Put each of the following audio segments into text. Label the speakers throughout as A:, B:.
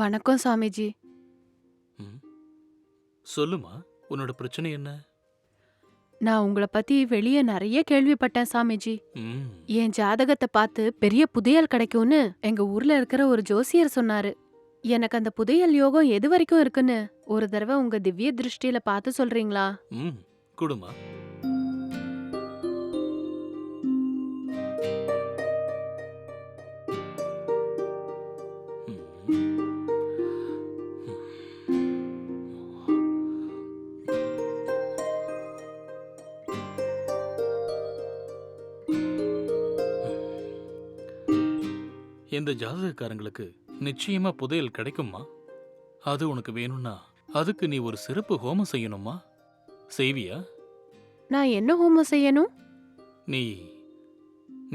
A: வணக்கம் சாமிஜி.
B: ம். சொல்லுமா, உன்னோட பிரச்சனை என்ன?
A: நான் உங்கள பத்தி வெளிய நெறைய கேள்விப்பட்டேன் சாமிஜி.
B: ம்.
A: என் ஜாதகத்த பார்த்து பெரிய புதையல் கிடைக்கும்னு எங்க ஊர்ல இருக்கிற ஒரு ஜோசியர் சொன்னாரு. எனக்கு அந்த புதையல் யோகம் எது வரைக்கும் இருக்குன்னு ஒரு தடவை உங்க திவ்ய திருஷ்டியில பார்த்து சொல்றீங்களா?
B: ம். குடுமா. ம். இந்த ஜாதகக்காரங்களுக்கு நிச்சயமா புதையல் கிடைக்குமா? அது உனக்கு வேணும்னா அதுக்கு நீ ஒரு சிறப்பு ஹோமம் செய்யணுமா? செய்வியா?
A: நான் என்ன ஹோமம் செய்யணும்?
B: நீ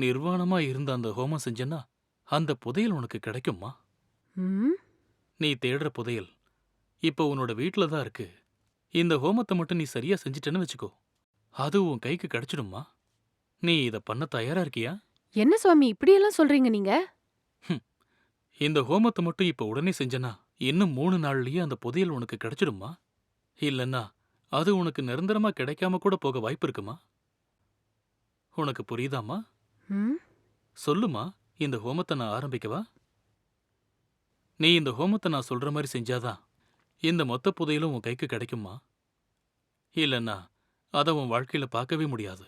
B: நிர்வாணமா இருந்த அந்த ஹோமம் செஞ்சனா அந்த புதையல் உனக்கு கிடைக்குமா?
A: ம்?
B: நீ தேடுற புதையல் இப்ப உன்னோட வீட்ல தான் இருக்கு. இந்த ஹோமத்தை மட்டும் நீ சரியா செஞ்சிட்டேன்னு வச்சுக்கோ, அது உன் கைக்கு கிடைச்சிடுமா? நீ இத பண்ண தயாரா இருக்கியா?
A: என்ன சுவாமி இப்படியெல்லாம் சொல்றீங்க நீங்க?
B: ஹம். இந்த ஹோமத்தை மட்டும் இப்ப உடனே செஞ்சனா இன்னும் 3 நாள்லயே அந்த புதையல் உனக்கு கிடைச்சிடுமா? இல்லன்னா அது உனக்கு நிரந்தரமா கிடைக்காம கூட போக வாய்ப்பு இருக்குமா? உனக்கு புரியுதாமா?
A: ம்?
B: சொல்லுமா, இந்த ஹோமத்தை நான் ஆரம்பிக்கவா? நீ இந்த ஹோமத்தை நான் சொல்ற மாதிரி செஞ்சாதான் இந்த மொத்த புதையலும் உன் கைக்கு கிடைக்குமா? இல்லன்னா அதை உன் வாழ்க்கையில பார்க்கவே முடியாது.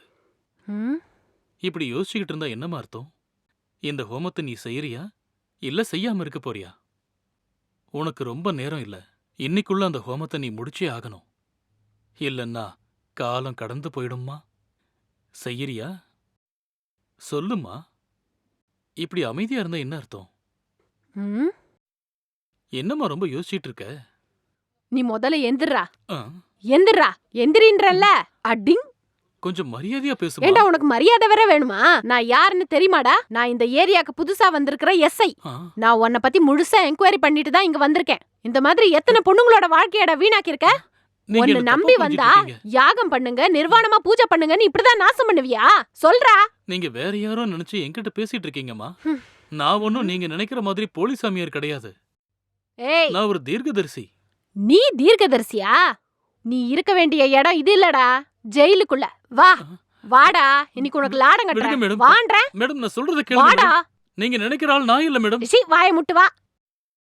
A: ம்?
B: இப்படி யோசிச்சுக்கிட்டு இருந்தா என்னமா அர்த்தம்? இந்த ஹோமத்தை நீ செய்யறியா இல்ல செய்யாம இருக்க போறியா? உனக்கு ரொம்ப நேரம் இல்ல. இன்னைக்குள்ள அந்த ஹோமத்தை நீ முடிச்சே ஆகணும். இல்லன்னா காலம் கடந்து போயிடும்மா. செய்யறியா? சொல்லுமா. இப்படி அமைதியா இருந்தா என்ன அர்த்தம்?
A: ம்?
B: என்னம்மா ரொம்ப யோசிச்சிட்டு இருக்க?
A: நீ முதல்ல எந்திரா.
B: ஆ,
A: எந்திரா. எந்திரின்றல்ல. அடிங்.
B: கொஞ்சம் மரியாதையா பேசுமா.
A: ஏண்டா உனக்கு மரியாதை வேற வேணுமா? நான் யாருன்னு தெரியுமாடா? நான் இந்த ஏரியாக்கு புதுசா வந்திருக்கிற எஸ்ஐ.
B: ஆ,
A: நான் உன்னை பத்தி முழுசா என்கொயரி பண்ணிட்டு தான் இங்க வந்திருக்கேன். இந்த மாதிரி எத்தனை பொண்ணுங்களோட வாழ்க்கையட வீணாக்கிருக்க?
B: நீங்க
A: உன்னை
B: என்ன
A: நம்பி
B: தப்பா
A: வந்தா
B: புரிஞ்சிட்டு இருக்கீங்க.
A: யாகம் பண்ணுங்க, நிர்வாணமா பூஜை பண்ணுங்கன்னு இப்படிதான் நாசம் பண்ணுவியா? சொல்றா.
B: நீங்க வேற யாரோ நினைச்சு என்கிட்ட பேசிட்டு இருக்கீங்கம்மா.
A: ஹம்.
B: நான் ஒன்னும் நீங்க நினைக்கிற மாதிரி போலி சாமியார் கிடையாது.
A: ஏய்,
B: நான் ஒரு தீர்க்கதரிசி.
A: நீ தீர்க்கதரிசியா? நீ இருக்க வேண்டிய இடம் இது இல்லடா, ஜெயிலுக்குள்ள. வா, வாடா. இன்னைக்கு உனக்கு லாடம்
B: விடுங்க
A: கட்டுறேன்.
B: மேடம்.
A: வான்ற.
B: மேடம், நான் சொல்றத கேளுங்க
A: வாடா.
B: மேடம். நீங்க நினைக்கிற ஆள் நான் இல்ல மேடம்.
A: ரிஷி, வாயை முட்டு வா.